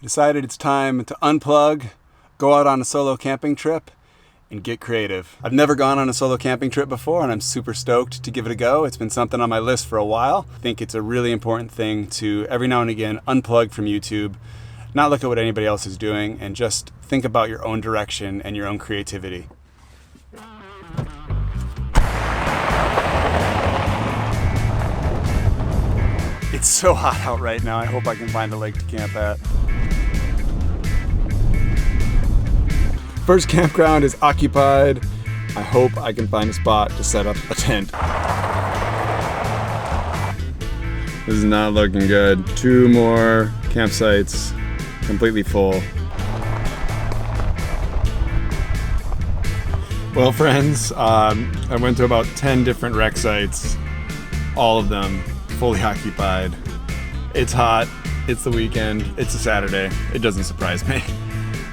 Decided it's time to unplug, go out on a solo camping trip, and get creative. I've never gone on a solo camping trip before, and I'm super stoked to give it a go. It's been something on my list for a while. I think it's a really important thing to every now and again unplug from YouTube, not look at what anybody else is doing, and just think about your own direction and your own creativity. It's so hot out right now. I hope I can find a lake to camp at. First campground is occupied. I hope I can find a spot to set up a tent. This is not looking good. 2 more campsites completely full. Well, friends, I went to about 10 different rec sites, all of them fully occupied. It's hot, it's the weekend, it's a Saturday. It doesn't surprise me.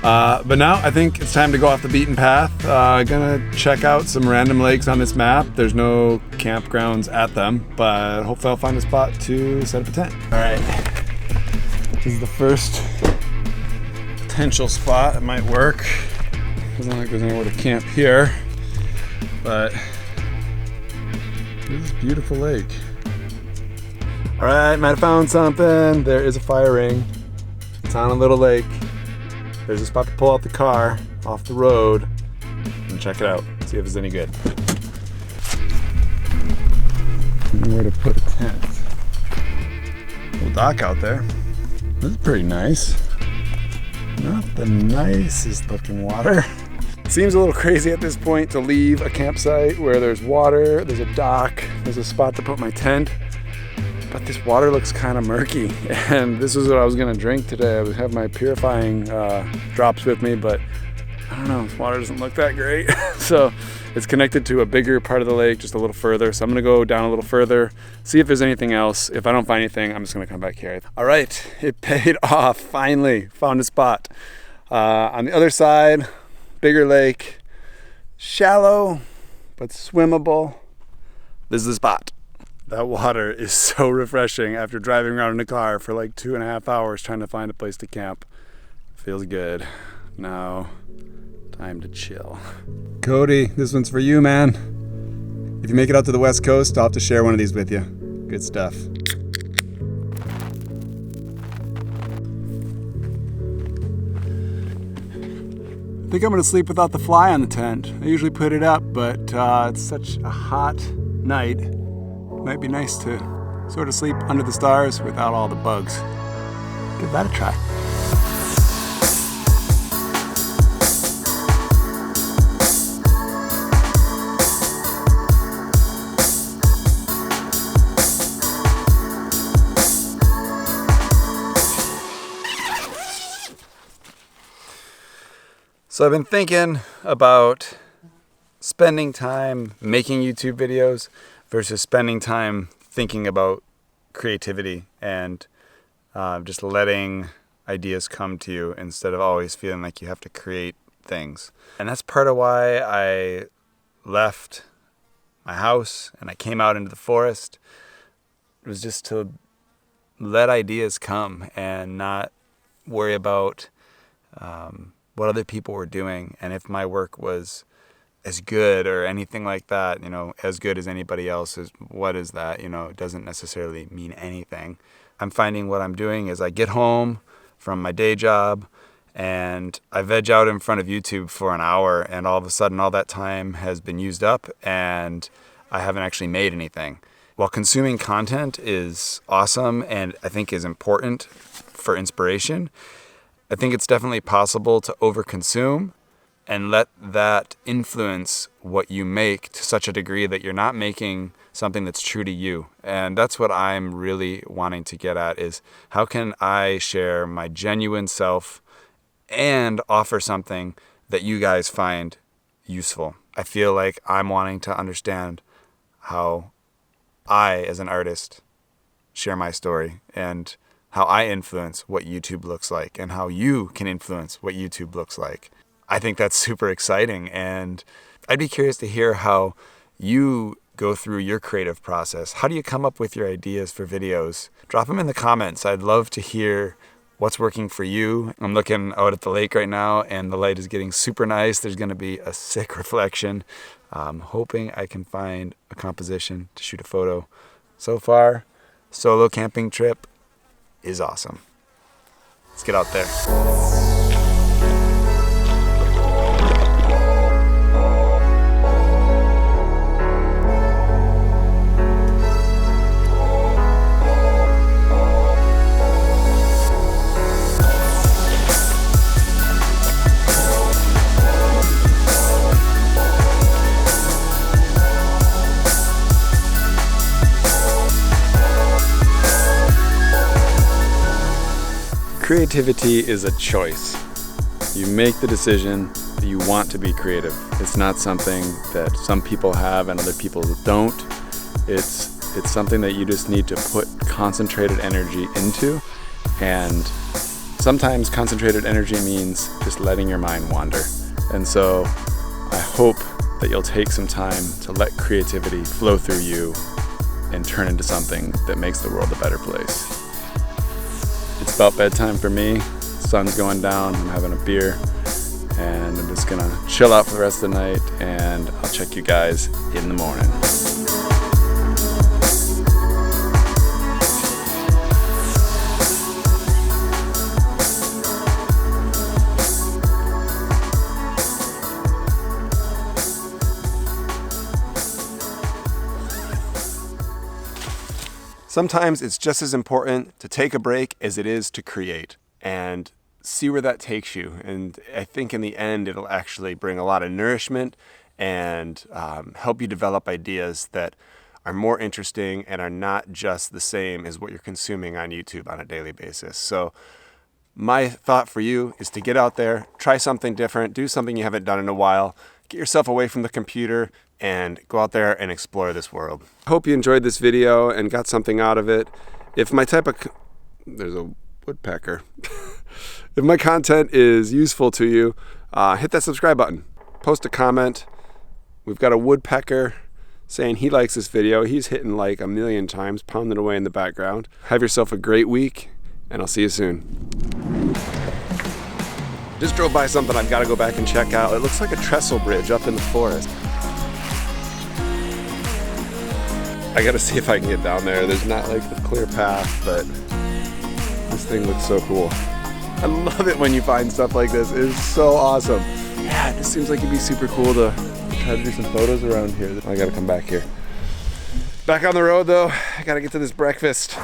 But now I think it's time to go off the beaten path. Gonna check out some random lakes on this map. There's no campgrounds at them, but hopefully I'll find a spot to set up a tent. All right, this is the first potential spot. It might work. Doesn't look like there's anywhere to camp here, but this is a beautiful lake. All right, might have found something. There is a fire ring. It's on a little lake. There's a spot to pull out the car off the road and check it out, see if it's any good. Where to put a tent. Little dock out there. This is pretty nice. Not the nicest looking water. Seems a little crazy at this point to leave a campsite where there's water, there's a dock, there's a spot to put my tent. But this water looks kind of murky, and this is what I was gonna drink today. I would have my purifying drops with me, but I don't know, this water doesn't look that great. So it's connected to a bigger part of the lake, just a little further. So I'm gonna go down a little further, see if there's anything else. If I don't find anything, I'm just gonna come back here. All right, it paid off, finally. Found a spot. On the other side, bigger lake, shallow, but swimmable. This is the spot. That water is so refreshing after driving around in a car for like 2.5 hours trying to find a place to camp. Feels good. Now, time to chill. Cody, this one's for you, man. If you make it out to the West Coast, I'll have to share one of these with you. Good stuff. I think I'm gonna sleep without the fly on the tent. I usually put it up, but it's such a hot night. Might be nice to sort of sleep under the stars without all the bugs. Give that a try. So I've been thinking about spending time making YouTube videos versus spending time thinking about creativity and just letting ideas come to you instead of always feeling like you have to create things. And that's part of why I left my house and I came out into the forest. It was just to let ideas come and not worry about what other people were doing and if my work was as good or anything like that, as good as anybody else's. What is that? It doesn't necessarily mean anything. I'm finding what I'm doing is I get home from my day job and I veg out in front of YouTube for an hour, and all of a sudden all that time has been used up and I haven't actually made anything. While consuming content is awesome and I think is important for inspiration, I think it's definitely possible to overconsume and let that influence what you make to such a degree that you're not making something that's true to you. And that's what I'm really wanting to get at, is how can I share my genuine self and offer something that you guys find useful. I feel like I'm wanting to understand how I, as an artist, share my story and how I influence what YouTube looks like and how you can influence what YouTube looks like. I think that's super exciting, and I'd be curious to hear how you go through your creative process. How do you come up with your ideas for videos? Drop them in the comments. I'd love to hear what's working for you. I'm looking out at the lake right now and the light is getting super nice. There's gonna be a sick reflection. I'm hoping I can find a composition to shoot a photo. So far, solo camping trip is awesome. Let's get out there. Creativity is a choice. You make the decision that you want to be creative. It's not something that some people have and other people don't. It's something that you just need to put concentrated energy into, and sometimes concentrated energy means just letting your mind wander. And so I hope that you'll take some time to let creativity flow through you and turn into something that makes the world a better place. It's about bedtime for me. Sun's going down, I'm having a beer, and I'm just gonna chill out for the rest of the night, and I'll check you guys in the morning. Sometimes it's just as important to take a break as it is to create and see where that takes you. And I think in the end, it'll actually bring a lot of nourishment and help you develop ideas that are more interesting and are not just the same as what you're consuming on YouTube on a daily basis. So my thought for you is to get out there, try something different, do something you haven't done in a while, get yourself away from the computer, and go out there and explore this world. I hope you enjoyed this video and got something out of it. If my there's a woodpecker. If my content is useful to you, hit that subscribe button. Post a comment. We've got a woodpecker saying he likes this video. He's hitting like 1,000,000 times, pounding away in the background. Have yourself a great week, and I'll see you soon. Just drove by something I've got to go back and check out. It looks like a trestle bridge up in the forest. I gotta see if I can get down there. There's not like a clear path, but this thing looks so cool. I love it when you find stuff like this. It is so awesome. Yeah, it just seems like it'd be super cool to try to do some photos around here. I gotta come back here. Back on the road though, I gotta get to this breakfast.